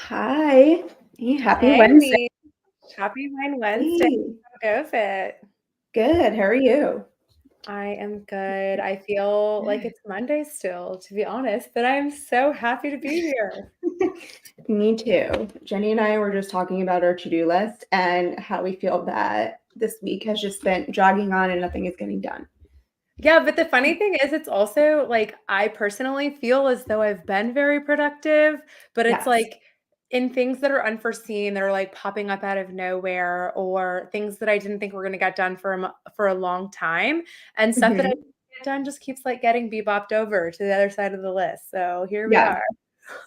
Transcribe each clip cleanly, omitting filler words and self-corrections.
Hi. Hey, happy Hey, Wednesday. me. Happy Wine Wednesday. Hey, How goes it? good. How are you? I am good. I feel like Good. it's Monday still, to be honest, but I'm so happy to be here. Me too. Jenny and I were just talking about our to-do list and how we feel that this week has just been jogging on and nothing is getting done. Yeah, but the funny thing is, it's also like I personally feel as though I've been very productive, but it's Yes. like in things that are unforeseen, that are like popping up out of nowhere, or things that I didn't think were going to get done for a long time, and stuff that I hmm get done just keeps like getting bebopped over to the other side of the list. So here we Yeah, are.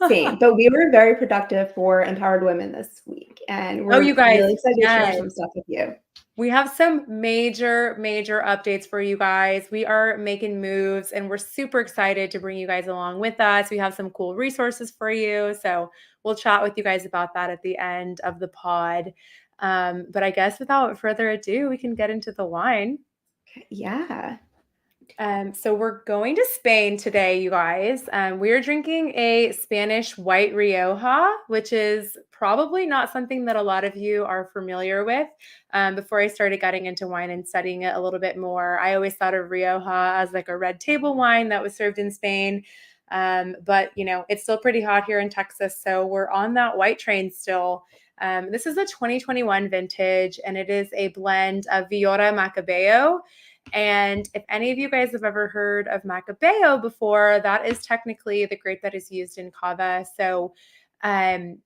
same. But we were very productive for Empowered Women this week, and Oh, you we're guys, really excited to share yes. some stuff with you. We have some major, major updates for you guys. We are making moves and we're super excited to bring you guys along with us. We have some cool resources for you. So we'll chat with you guys about that at the end of the pod. But I guess without further ado, we can get into the wine. Yeah. So we're going to Spain today, you guys. We're drinking a Spanish white Rioja, which is probably not something that a lot of you are familiar with. Before I started getting into wine and studying it a little bit more, I always thought of Rioja as like a red table wine that was served in Spain. But it's still pretty hot here in Texas, so we're on that white train still. This is a 2021 vintage, and it is a blend of Villora Macabeo. And if any of you guys have ever heard of Macabeo before, that is technically the grape that is used in cava. So, um,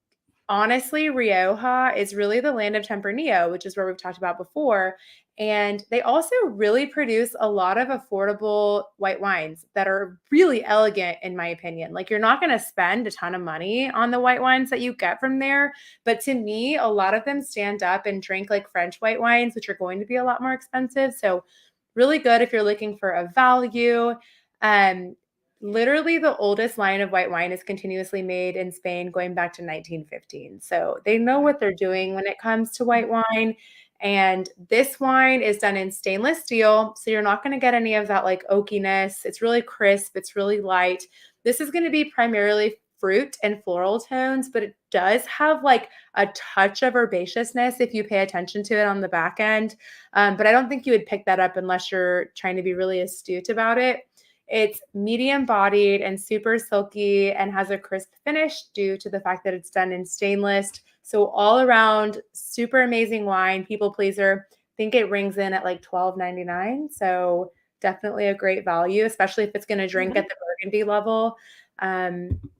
honestly, Rioja is really the land of Tempranillo, which is where we've talked about before. And they also really produce a lot of affordable white wines that are really elegant, in my opinion. Like, you're not going to spend a ton of money on the white wines that you get from there. But to me, a lot of them stand up and drink like French white wines, which are going to be a lot more expensive. So, really good if you're looking for a value. Um, Literally, the oldest line of white wine is continuously made in Spain going back to 1915. So they know what they're doing when it comes to white wine. And this wine is done in stainless steel. So you're not going to get any of that like oakiness. It's really crisp, it's really light. This is going to be primarily fruit and floral tones, but it does have like a touch of herbaceousness if you pay attention to it on the back end. But I don't think you would pick that up unless you're trying to be really astute about it. It's medium bodied and super silky and has a crisp finish due to the fact that it's done in stainless. So all around, super amazing wine, people pleaser. I think it rings in at like $12.99. So definitely a great value, especially if it's going to drink Mhm. at the Burgundy level.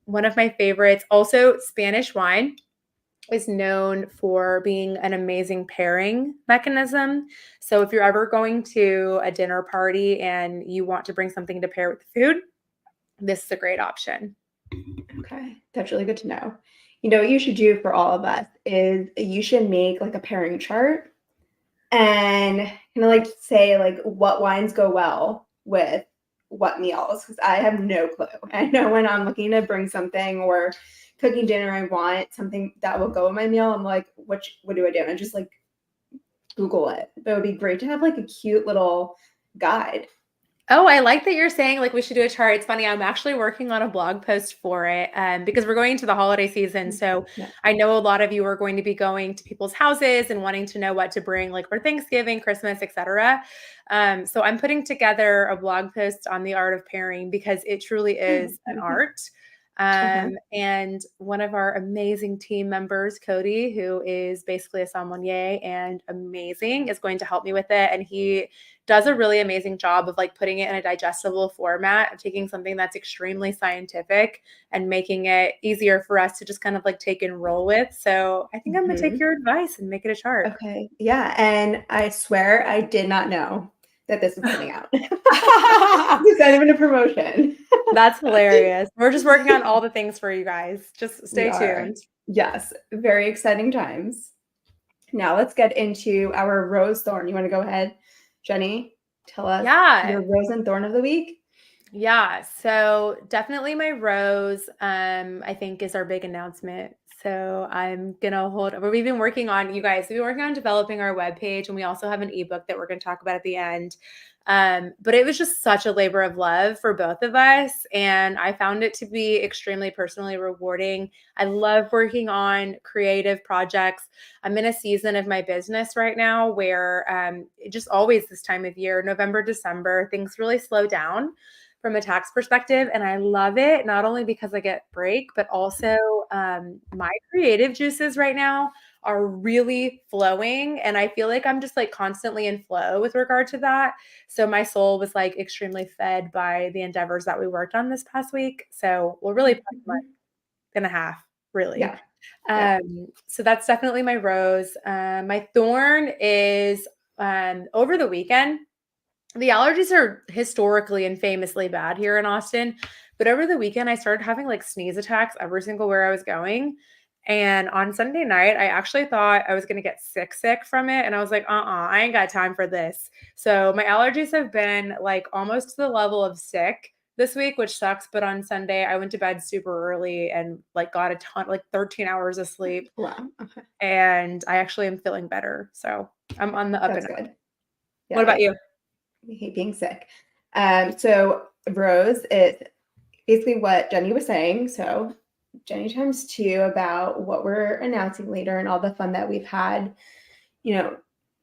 One of my favorites, also Spanish wine is known for being an amazing pairing mechanism. So if you're ever going to a dinner party and you want to bring something to pair with the food, this is a great option. Okay, that's really good to know. You know what you should do for all of us is you should make like a pairing chart and kind of like say like what wines go well with what meals because I have no clue. I know when I'm looking to bring something or cooking dinner, I want something that will go with my meal. I'm like, what do I do? And I just like Google it. But it would be great to have like a cute little guide. Oh, I like that you're saying like we should do a chart. It's funny, I'm actually working on a blog post for it because we're going into the holiday season. So Yeah. I know a lot of you are going to be going to people's houses and wanting to know what to bring, like for Thanksgiving, Christmas, etc. So I'm putting together a blog post on the art of pairing because it truly is an art. Uh-huh. And one of our amazing team members, Cody, who is basically a sommelier and amazing, is going to help me with it. And he does a really amazing job of like putting it in a digestible format, of taking something that's extremely scientific and making it easier for us to just kind of like take and roll with. So I think I'm gonna take Mhm. your advice and make it a chart. Okay. Yeah, and I swear I did not know that this was coming out. It's not even a promotion. That's hilarious. We're just working on all the things for you guys. Just We stay are. tuned. Yes, very exciting times. Now let's get into our rose thorn. You wanna go ahead, Jenny? Tell us Yeah. your rose and thorn of the week? Yeah, so definitely my rose, I think is our big announcement. So I'm gonna hold. We've been working on, you guys. We've been working on developing our webpage, and we also have an ebook that we're gonna talk about at the end. But it was just such a labor of love for both of us. And I found it to be extremely personally rewarding. I love working on creative projects. I'm in a season of my business right now where just always this time of year, November, December, things really slow down from a tax perspective. And I love it, not only because I get break, but also my creative juices right now are really flowing. And I feel like I'm just like constantly in flow with regard to that. So my soul was like extremely fed by the endeavors that we worked on this past week. So we'll really past month and a half, really. Yeah. Yeah. So that's definitely my rose. My thorn is over the weekend. The allergies are historically and famously bad here in Austin, but over the weekend I started having like sneeze attacks every single where I was going. And on Sunday night, I actually thought I was going to get sick from it. And I was like, I ain't got time for this. So my allergies have been like almost to the level of sick this week, which sucks. But on Sunday, I went to bed super early and like got a ton, like 13 hours of sleep. Wow. Okay. And I actually am feeling better. So I'm on the up That's and up. good. Yeah, What about you? I hate being sick. So Rose is basically what Jenny was saying. So Jenny times two about what we're announcing later and all the fun that we've had,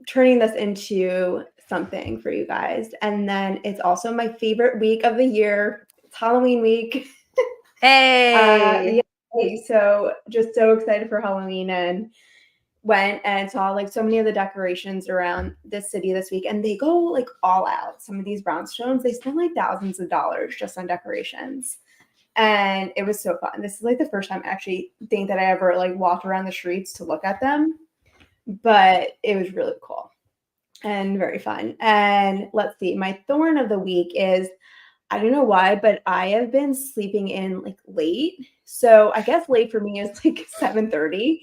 turning this into something for you guys. And then it's also my favorite week of the year. It's Halloween week. Hey. So just so excited for Halloween and went and saw like so many of the decorations around this city this week, and they go like all out. Some of these brownstones, they spend like thousands of dollars just on decorations. And it was so fun. This is like the first time I actually think that I ever like walked around the streets to look at them, but it was really cool and very fun. And let's see, my thorn of the week is, I don't know why, but I have been sleeping in like late. So I guess late for me is like 7:30,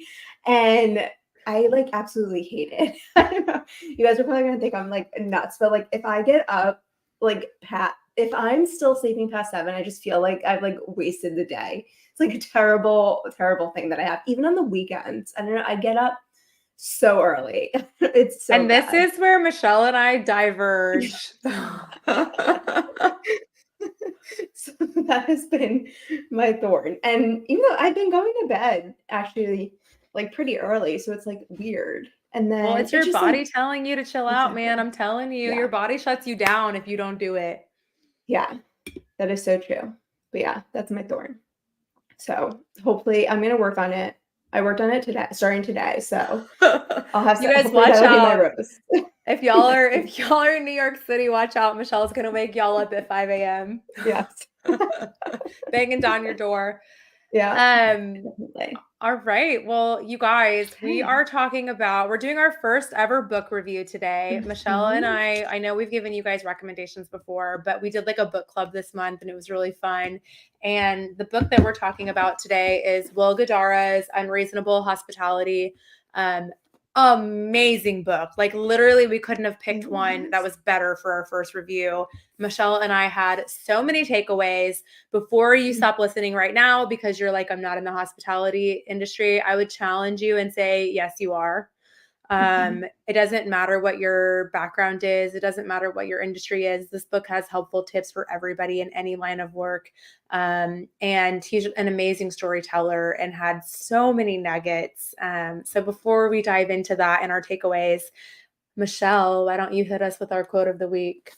and I like absolutely hate it. I don't know. You guys are probably gonna think I'm like nuts, but like if I get up like if I'm still sleeping past 7, I just feel like I've like wasted the day. It's like a terrible, terrible thing that I have. Even on the weekends. I don't know. I get up so early. It's so And this bad. is where Michelle and I diverge. So that has been my thorn. And even though I've been going to bed actually like pretty early, so it's like weird. And Well, then it's your just body like telling you to chill out, man. exactly. I'm telling you, Yeah. your body shuts you down if you don't do it. Yeah. That is so true. But yeah, that's my thorn. So hopefully I'm gonna work on it. I worked on it today, starting today. So I'll have You guys hopefully watch that'll be my out. rose. If y'all are in New York City, watch out. Michelle's gonna wake y'all up at 5 a.m. Yes. Banging down your door. Yeah. Um, Definitely. all right. Well, you guys, Okay. we're doing our first ever book review today. Michelle and Mhm. I know we've given you guys recommendations before, but we did like a book club this month and it was really fun. And the book that we're talking about today is Will Guidara's Unreasonable Hospitality. Amazing book. Like literally we couldn't have picked one that was better for our first review. Michelle and I had so many takeaways. Before you stop listening right now because you're like, I'm not in the hospitality industry, I would challenge you and say, yes, you are. It doesn't matter what your background is. It doesn't matter what your industry is. This book has helpful tips for everybody in any line of work. And he's an amazing storyteller and had so many nuggets. So before we dive into that and our takeaways, Michelle, why don't you hit us with our quote of the week?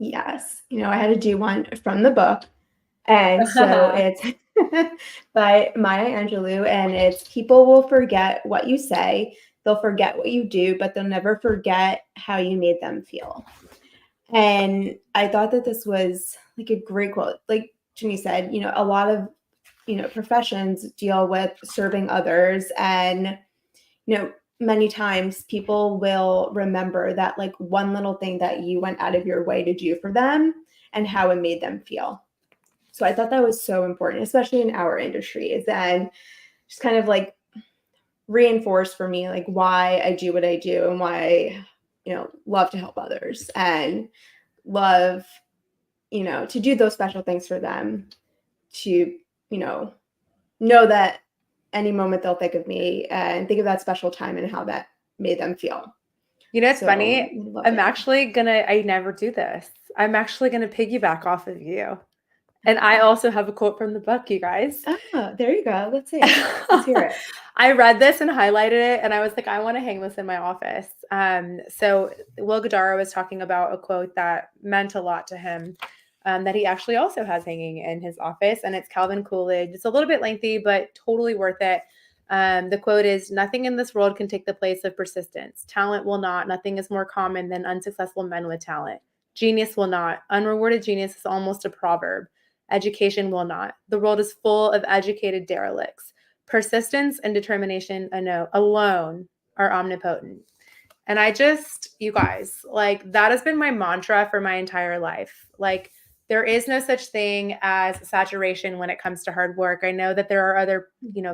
Yes. I had to do one from the book. And so it's by Maya Angelou, and it's people will forget what you say, they'll forget what you do, but they'll never forget how you made them feel. And I thought that this was like a great quote. Like Jenny said, a lot of, professions deal with serving others. And, many times people will remember that like one little thing that you went out of your way to do for them and how it made them feel. So I thought that was so important, especially in our industries, and just kind of like reinforced for me like why I do what I do and why I, love to help others and love, to do those special things for them, to, know that any moment they'll think of me and think of that special time and how that made them feel. You know, it's So funny. love it. I never do this. I'm actually gonna piggyback off of you. And I also have a quote from the book, you guys. Oh, there you go. Let's see. Let's hear it. I read this and highlighted it, and I was like, I want to hang this in my office. So Will Guidara was talking about a quote that meant a lot to him, that he actually also has hanging in his office, and it's Calvin Coolidge. It's a little bit lengthy, but totally worth it. The quote is, "Nothing in this world can take the place of persistence. Talent will not. Nothing is more common than unsuccessful men with talent. Genius will not. Unrewarded genius is almost a proverb. Education will not. The world is full of educated derelicts. Persistence and determination alone are omnipotent." And you guys, like that has been my mantra for my entire life. Like there is no such thing as saturation when it comes to hard work. I know that there are other,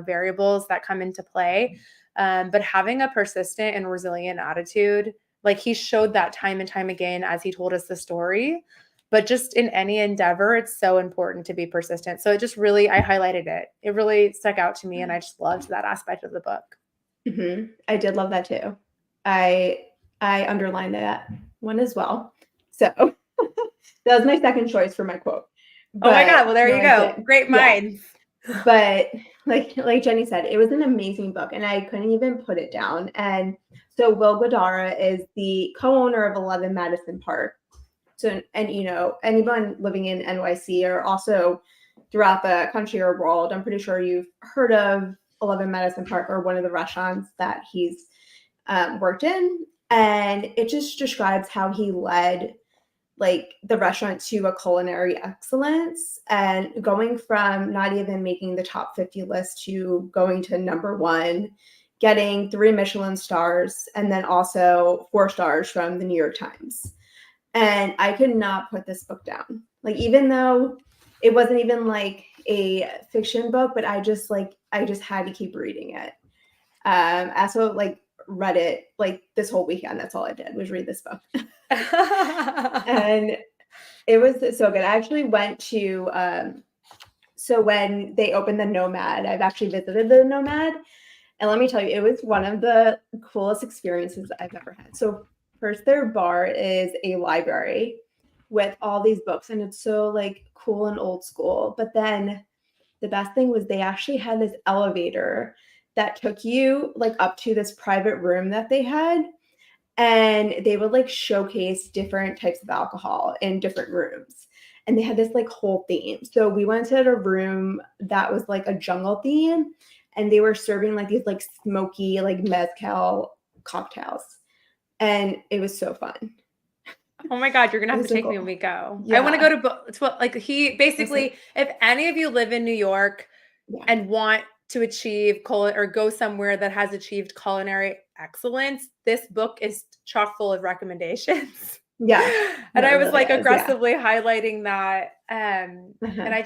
variables that come into play. But having a persistent and resilient attitude, like he showed that time and time again as he told us the story. But just in any endeavor, it's so important to be persistent. So I highlighted it. It really stuck out to me. And I just loved that aspect of the book. I did love that too. I underlined that one as well. So that was my second choice for my quote. Oh my God. Well, there no, you I go. did. Great Yeah. minds. But like Jenny said, it was an amazing book and I couldn't even put it down. And so Will Guidara is the co-owner of 11 Madison Park. So, and anyone living in NYC or also throughout the country or world, I'm pretty sure you've heard of 11 Madison Park or one of the restaurants that he's worked in. And it just describes how he led like the restaurant to a culinary excellence and going from not even making the top 50 list to going to number one, getting 3 Michelin stars, and then also 4 stars from the New York Times. And I could not put this book down. Like, even though it wasn't even like a fiction book, but I just had to keep reading it. I also read it like this whole weekend. That's all I did was read this book. And it was so good. I actually went to so when they opened the Nomad, I've actually visited the Nomad, and let me tell you, it was one of the coolest experiences I've ever had. So first, their bar is a library with all these books, and it's so like cool and old school. But then the best thing was they actually had this elevator that took you like up to this private room that they had, and they would like showcase different types of alcohol in different rooms. And they had this like whole theme. So we went to a room that was like a jungle theme, and they were serving like these like smoky like mezcal cocktails, and it was so fun. Oh my God, you're gonna It have was to so take me cool. when we go. I want to Yeah. go to like he basically, if any of you live in New York Yeah. and want to achieve or go somewhere that has achieved culinary excellence, this book is chock full of recommendations. Yeah. And No, it I was really like is. Yeah. aggressively highlighting that. And Uh-huh.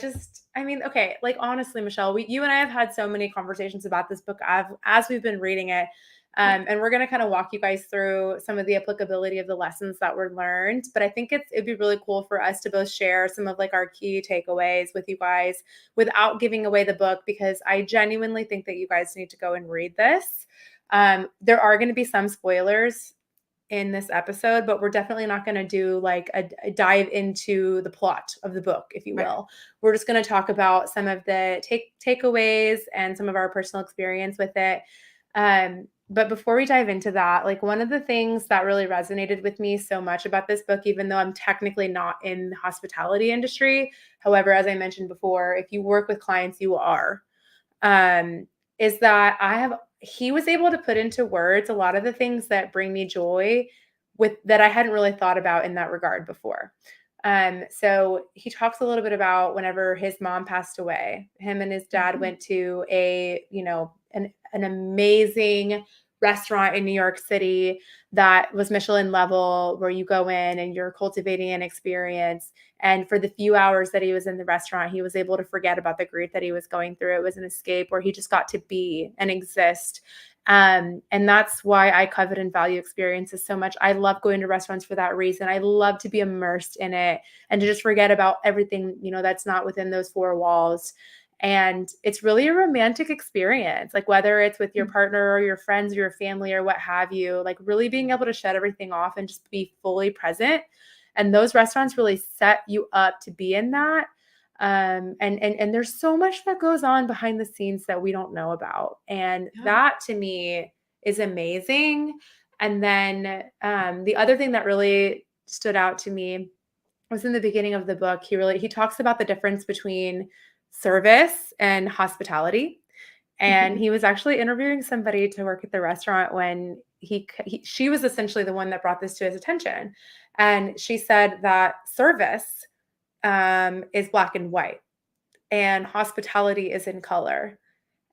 I mean, okay, like honestly, Michelle, you and I have had so many conversations about this book as we've been reading it. And we're going to kind of walk you guys through some of the applicability of the lessons that were learned. But I think it'd be really cool for us to both share some of like our key takeaways with you guys without giving away the book, because I genuinely think that you guys need to go and read this. There are going to be some spoilers in this episode, but we're definitely not going to do like a dive into the plot of the book, if you will. We're just going to talk about some of the takeaways and some of our personal experience with it. But before we dive into that, like one of the things that really resonated with me so much about this book, even though I'm technically not in the hospitality industry, however, as I mentioned before, if you work with clients, you are, is that he was able to put into words a lot of the things that bring me joy that I hadn't really thought about in that regard before. So he talks a little bit about whenever his mom passed away, him and his dad went to an amazing restaurant in New York City that was Michelin level, where you go in and you're cultivating an experience. And for the few hours that he was in the restaurant, he was able to forget about the grief that he was going through. It was an escape where he just got to be and exist. And that's why I covet and value experiences so much. I love going to restaurants for that reason. I love to be immersed in it and to just forget about everything, that's not within those 4 walls. And it's really a romantic experience, like whether it's with your partner or your friends or your family or what have you, like really being able to shut everything off and just be fully present. And those restaurants really set you up to be in that. And there's so much that goes on behind the scenes that we don't know about. And Yeah. that to me is amazing. And then the other thing that really stood out to me was in the beginning of the book. He talks about the difference between service and hospitality. And Mhm. he was actually interviewing somebody to work at the restaurant when she was essentially the one that brought this to his attention. And she said that service is black and white and hospitality is in color.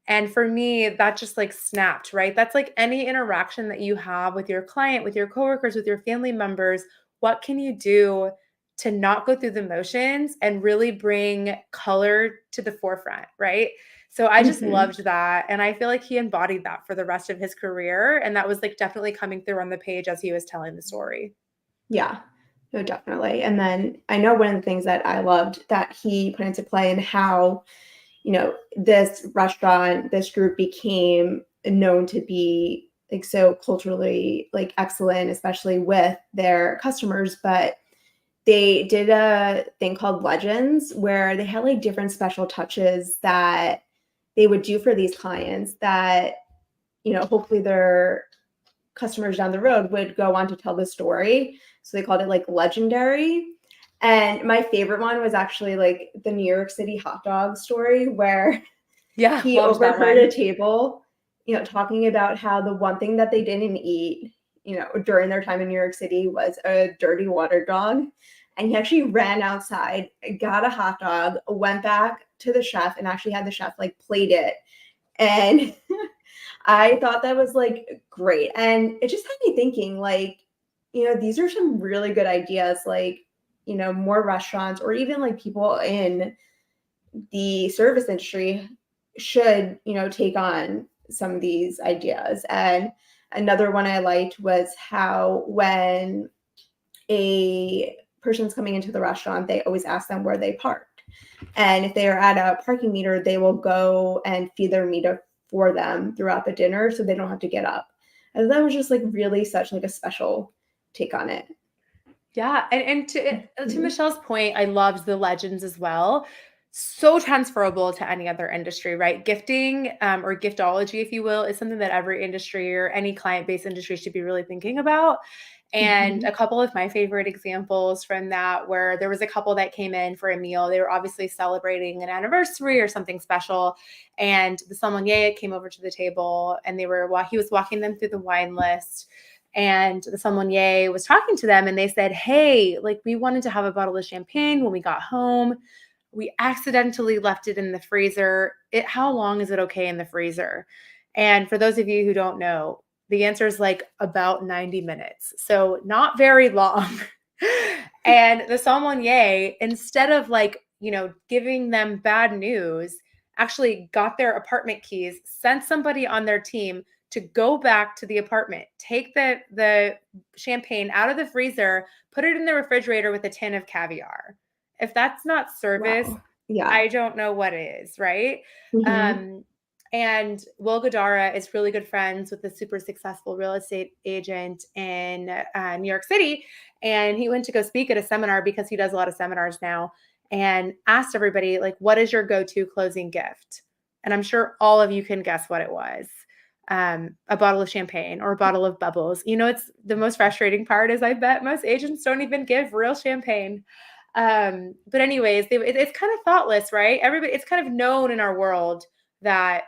And for me, that just like snapped, right? That's like any interaction that you have with your client, with your coworkers, with your family members. What can you do to not go through the motions and really bring color to the forefront, right? So I just Mhm. loved that. And I feel like he embodied that for the rest of his career. And that was like definitely coming through on the page as he was telling the story. Yeah. No, definitely. And then I know one of the things that I loved that he put into play and how, this restaurant, this group became known to be like so culturally like excellent, especially with their customers. But they did a thing called Legends where they had like different special touches that they would do for these clients that, hopefully their customers down the road would go on to tell the story. So they called it like legendary. And my favorite one was actually like the New York City hot dog story where Yeah, he loved that overheard a one. table, talking about how the one thing that they didn't eat, during their time in New York City was a dirty water dog. And he actually ran outside, got a hot dog, went back to the chef and actually had the chef like plate it. And I thought that was like great. And it just had me thinking, like, these are some really good ideas, like, more restaurants or even like people in the service industry should, take on some of these ideas. And another one I liked was how when a person's coming into the restaurant, they always ask them where they parked. And if they are at a parking meter, they will go and feed their meter for them throughout the dinner so they don't have to get up. And that was just like really such like a special take on it. Yeah, and to Mhm. Michelle's point, I loved the legends as well. So transferable to any other industry, right? Gifting or giftology, if you will, is something that every industry or any client-based industry should be really thinking about. And a Mhm. couple of my favorite examples from that, where there was a couple that came in for a meal. They were obviously celebrating an anniversary or something special, and the sommelier came over to the table, and he was walking them through the wine list. And the sommelier was talking to them and they said, hey, like we wanted to have a bottle of champagne when we got home. We accidentally left it in the freezer. How long is it okay in the freezer? And for those of you who don't know, the answer is like about 90 minutes. So not very long. And the sommelier, instead of like, giving them bad news, actually got their apartment keys, sent somebody on their team to go back to the apartment, take the champagne out of the freezer, put it in the refrigerator with a tin of caviar. If that's not service, Wow. Yeah. I don't know what is, right? Mhm. Um, and Will Guidara is really good friends with a super successful real estate agent in New York City. And he went to go speak at a seminar because he does a lot of seminars now and asked everybody, like, what is your go-to closing gift? And I'm sure all of you can guess what it was. A bottle of champagne or a bottle of bubbles. It's the most frustrating part is I bet most agents don't even give real champagne. But anyways, it's kind of thoughtless, right? It's kind of known in our world that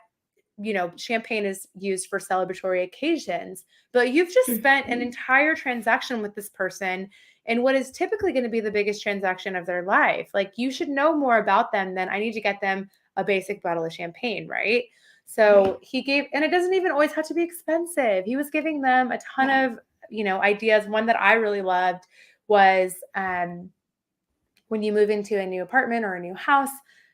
champagne is used for celebratory occasions, but you've just spent an Mhm. entire transaction with this person in what is typically going to be the biggest transaction of their life. Like you should know more about them than I need to get them a basic bottle of champagne, right? Right. So he gave, and it doesn't even always have to be expensive. He was giving them a ton Yeah. of, ideas. One that I really loved was when you move into a new apartment or a new house,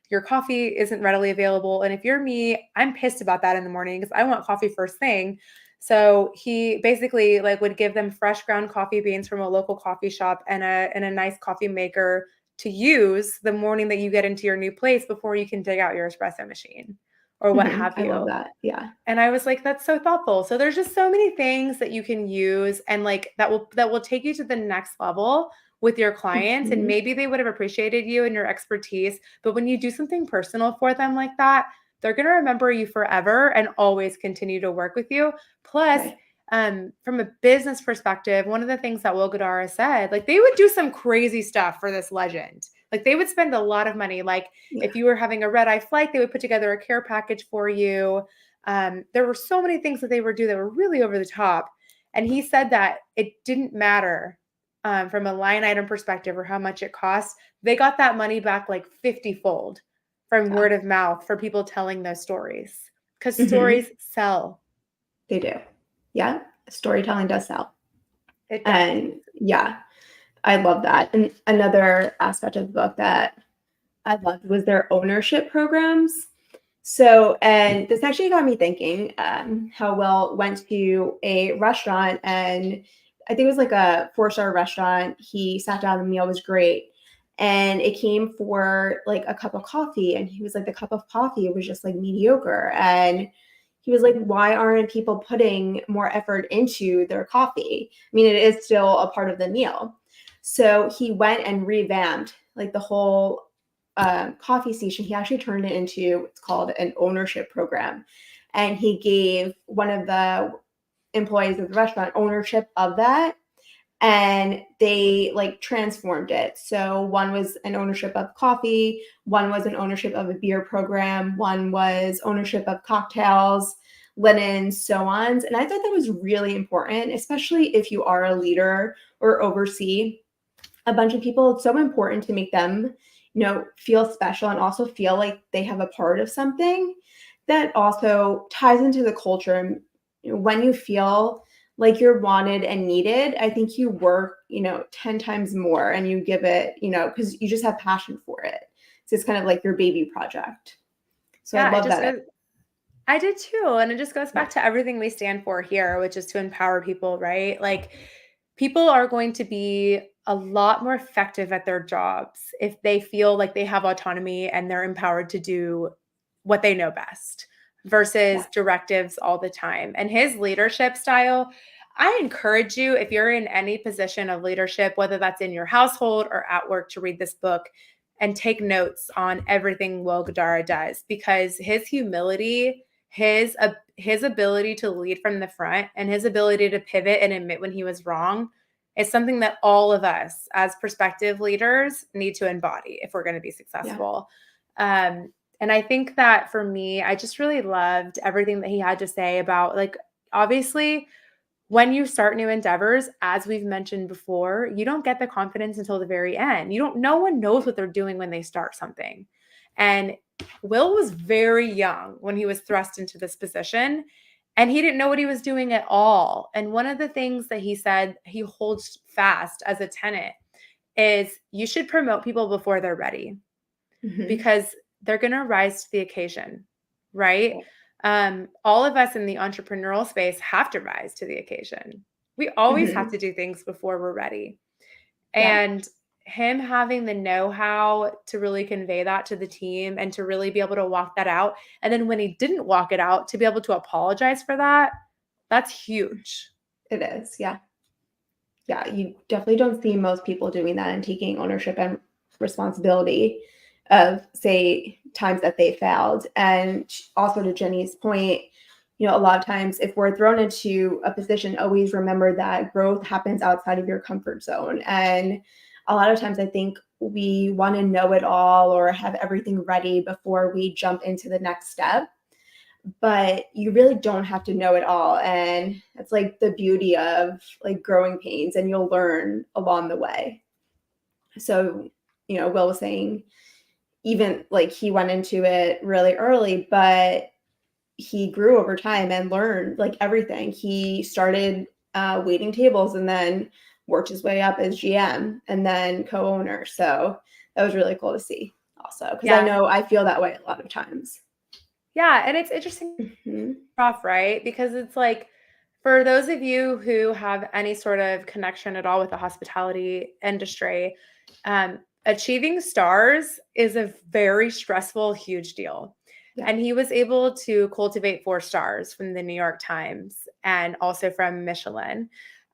your coffee isn't readily available. And if you're me, I'm pissed about that in the morning because I want coffee first thing. So he basically like would give them fresh ground coffee beans from a local coffee shop and a nice coffee maker to use the morning that you get into your new place before you can dig out your espresso machine or what have I love you. that. Yeah. And I was like, that's so thoughtful. So there's just so many things that you can use and like that will take you to the next level with your clients. And Mhm. maybe they would have appreciated you and your expertise. But when you do something personal for them like that, they're going to remember you forever and always continue to work with you. Plus, Right. from a business perspective, one of the things that Will Guidara said, like they would do some crazy stuff for this legend. Like they would spend a lot of money. Like Yeah. if you were having a red-eye flight, they would put together a care package for you. There were so many things that they would do that were really over the top. And he said that it didn't matter from a line item perspective or how much it cost. They got that money back like 50-fold from Yeah. word of mouth for people telling those stories because Mhm. stories sell. They do. Yeah. Storytelling does sell. It does. And yeah, I love that. And another aspect of the book that I loved was their ownership programs. So, and this actually got me thinking how Will went to a restaurant, and I think it was like a four-star restaurant. He sat down, the meal was great. And it came for like a cup of coffee. And he was like, the cup of coffee was just like mediocre. And he was like, why aren't people putting more effort into their coffee? I mean, it is still a part of the meal. So he went and revamped like the whole coffee station. He actually turned it into what's called an ownership program. And he gave one of the employees of the restaurant ownership of that, and they like transformed it. So one was an ownership of coffee, one was an ownership of a beer program, one was ownership of cocktails, linens, so on. And I thought that was really important, especially if you are a leader or oversee a bunch of people. It's so important to make them, feel special and also feel like they have a part of something that also ties into the culture. And when you feel like you're wanted and needed, I think you work, 10 times more and you give it, because you just have passion for it. So it's kind of like your baby project. So I Yeah, it love just that. goes. I did too. And it just goes Yeah. back to everything we stand for here, which is to empower people, right? Like people are going to be a lot more effective at their jobs if they feel like they have autonomy and they're empowered to do what they know best Yeah. versus directives all the time. And his leadership style, I encourage you, if you're in any position of leadership, whether that's in your household or at work, to read this book and take notes on everything Will Guidara does, because his humility, his ability to lead from the front, and his ability to pivot and admit when he was wrong is something that all of us as prospective leaders need to embody if we're going to be Yeah. successful. And I think that for me, I just really loved everything that he had to say about, like, obviously, when you start new endeavors, as we've mentioned before, you don't get the confidence until the very end. No one knows what they're doing when they start something. And Will was very young when he was thrust into this position, and he didn't know what he was doing at all. And one of the things that he said he holds fast as a tenet is you should promote people before they're ready, Hmm. because they're going to rise to the occasion, right? All of us in the entrepreneurial space have to rise to the occasion. We always have Hmm. to do things before we're ready. Yeah. And him having the know-how to really convey that to the team and to really be able to walk that out. And then when he didn't walk it out, to be able to apologize for that, that's huge. It is. Yeah. Yeah, you definitely don't see most people doing that and taking ownership and responsibility of, say, times that they failed. And also to Jenny's point, a lot of times if we're thrown into a position, always remember that growth happens outside of your comfort zone. And a lot of times I think we want to know it all or have everything ready before we jump into the next step, but you really don't have to know it all. And it's like the beauty of like growing pains, and you'll learn along the way. So, Will was saying even like he went into it really early, but he grew over time and learned like everything. He started waiting tables and then worked his way up as GM and then co-owner. So that was really cool to see also, because I Yeah. know I feel that way a lot of times. Yeah. And it's interesting Hmm. off, right? Because it's like, for those of you who have any sort of connection at all with the hospitality industry, achieving stars is a very stressful, huge deal. Yeah. And he was able to cultivate 4 stars from the New York Times and also from Michelin.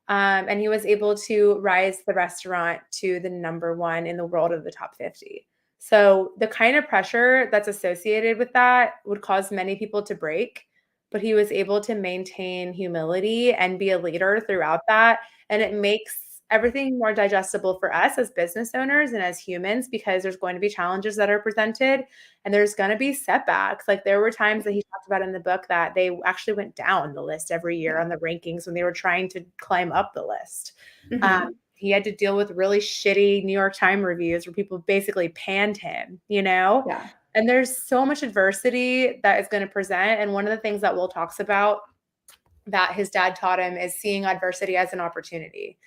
And he was able to rise the restaurant to the #1 in the world of the top 50. So the kind of pressure that's associated with that would cause many people to break, but he was able to maintain humility and be a leader throughout that. And it makes everything more digestible for us as business owners and as humans, because there's going to be challenges that are presented and there's going to be setbacks. Like there were times that he talked about in the book that they actually went down the list every year on the rankings when they were trying to climb up the list. Mm-hmm. He had to deal with really shitty New York Times reviews where people basically panned him, Yeah. and there's so much adversity that is going to present. And one of the things that Will talks about that his dad taught him is seeing adversity as an opportunity.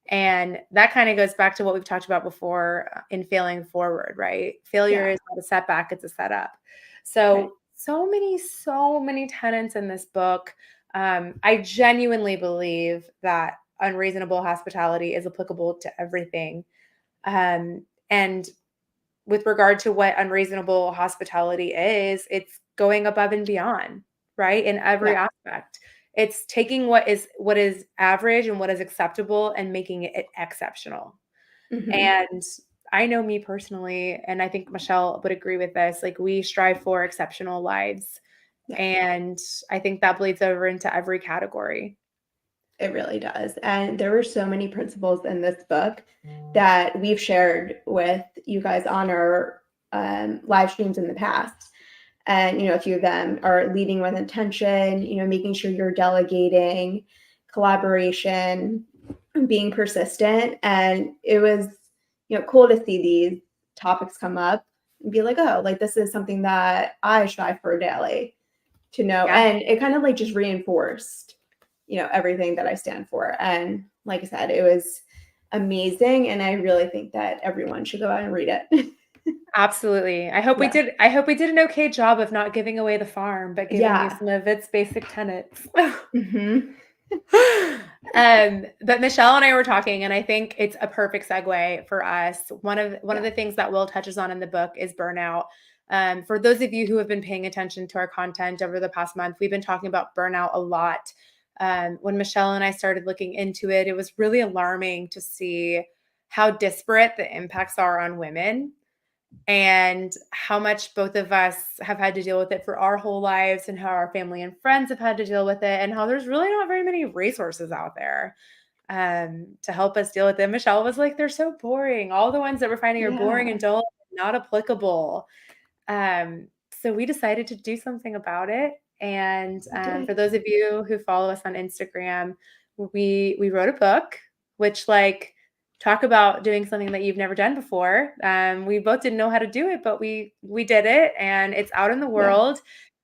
And that kind of goes back to what we've talked about before in failing forward, right? Failure Yeah. is not a setback, it's a setup. Right. So many tenets in this book. I genuinely believe that unreasonable hospitality is applicable to everything. And with regard to what unreasonable hospitality is, it's going above and beyond, right? In every Yeah. aspect. It's taking what is average and what is acceptable and making it exceptional. Mm-hmm. And I know me personally, and I think Michelle would agree with this, like we strive for exceptional lives. Yeah. And I think that bleeds over into every category. It really does. And there were so many principles in this book that we've shared with you guys on our live streams in the past. And, a few of them are leading with intention, making sure you're delegating, collaboration, being persistent. And it was, cool to see these topics come up and be like, oh, like this is something that I strive for daily to know. Yeah. And it kind of like just reinforced, everything that I stand for. And like I said, it was amazing. And I really think that everyone should go out and read it. Absolutely. I hope we Yeah. did an okay job of not giving away the farm, but giving you Yeah. some of its basic tenets. Mm-hmm. But Michelle and I were talking, and I think it's a perfect segue for us. One of the things that Will touches on in the book is burnout. For those of you who have been paying attention to our content over the past month, we've been talking about burnout a lot. When Michelle and I started looking into it, it was really alarming to see how disparate the impacts are on women and how much both of us have had to deal with it for our whole lives, and how our family and friends have had to deal with it, and how there's really not very many resources out there to help us deal with it. Michelle was like, they're so boring. All the ones that we're finding are boring and Yeah. dull, not applicable. So we decided to do something about it. And We did. for those of you who follow us on Instagram, we wrote a book, which talk about doing something that you've never done before. We both didn't know how to do it, but we did it, and it's out in the Yeah. world,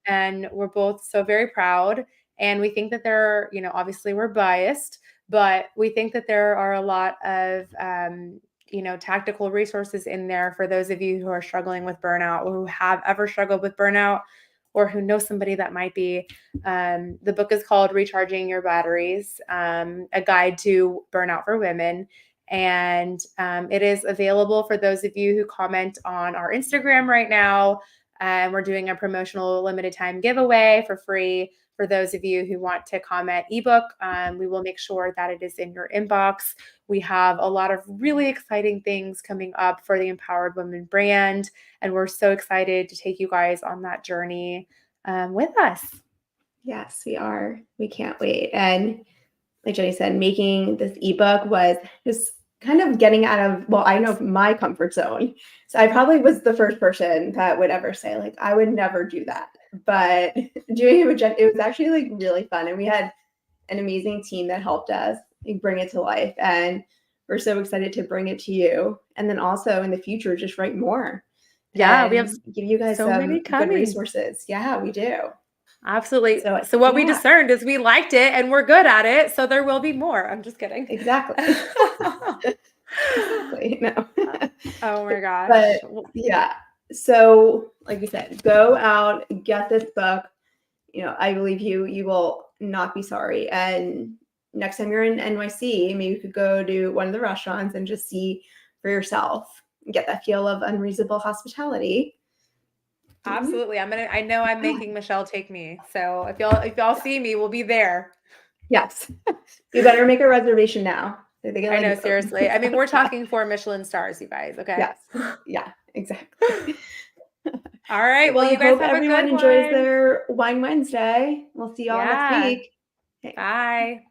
and we're both so very proud. And we think that there, obviously we're biased, but we think that there are a lot of tactical resources in there for those of you who are struggling with burnout, or who have ever struggled with burnout, or who know somebody that might be. The book is called Recharging Your Batteries, a guide to burnout for women. And it is available for those of you who comment on our Instagram right now. We're doing a promotional limited time giveaway for free for those of you who want to comment ebook. We will make sure that it is in your inbox. We have a lot of really exciting things coming up for the Empowered Women brand, and we're so excited to take you guys on that journey with us. Yes, we are. We can't wait. And like Jenny said, making this ebook was just kind of getting out of, well, I know my comfort zone. So I probably was the first person that would ever say, like, I would never do that. But doing it with Jen, it was actually like really fun. And we had an amazing team that helped us bring it to life. And we're so excited to bring it to you. And then also in the future, just write more. Yeah, we have And give you guys so many some good coming. resources. Yeah, we do. Absolutely. So, So what we yeah, discerned is we liked it and we're good at it. So there will be more. I'm just kidding. exactly. Exactly. No. Oh my gosh. But yeah. So, like you said, go out, get this book. I believe you will not be sorry. And next time you're in NYC, maybe you could go to one of the restaurants and just see for yourself, get that feel of Unreasonable Hospitality. Absolutely. I know I'm making Michelle take me. So if y'all see me, we'll be there. Yes. You better make a reservation now. So they can, I know, seriously. I mean, we're talking 4 Michelin stars, you guys. Okay. Yes. Yeah, exactly. All right. Well, Well, I you guys hope have a everyone good enjoys one. their Wine Wednesday. We'll see y'all next Yeah. week. Okay. Bye.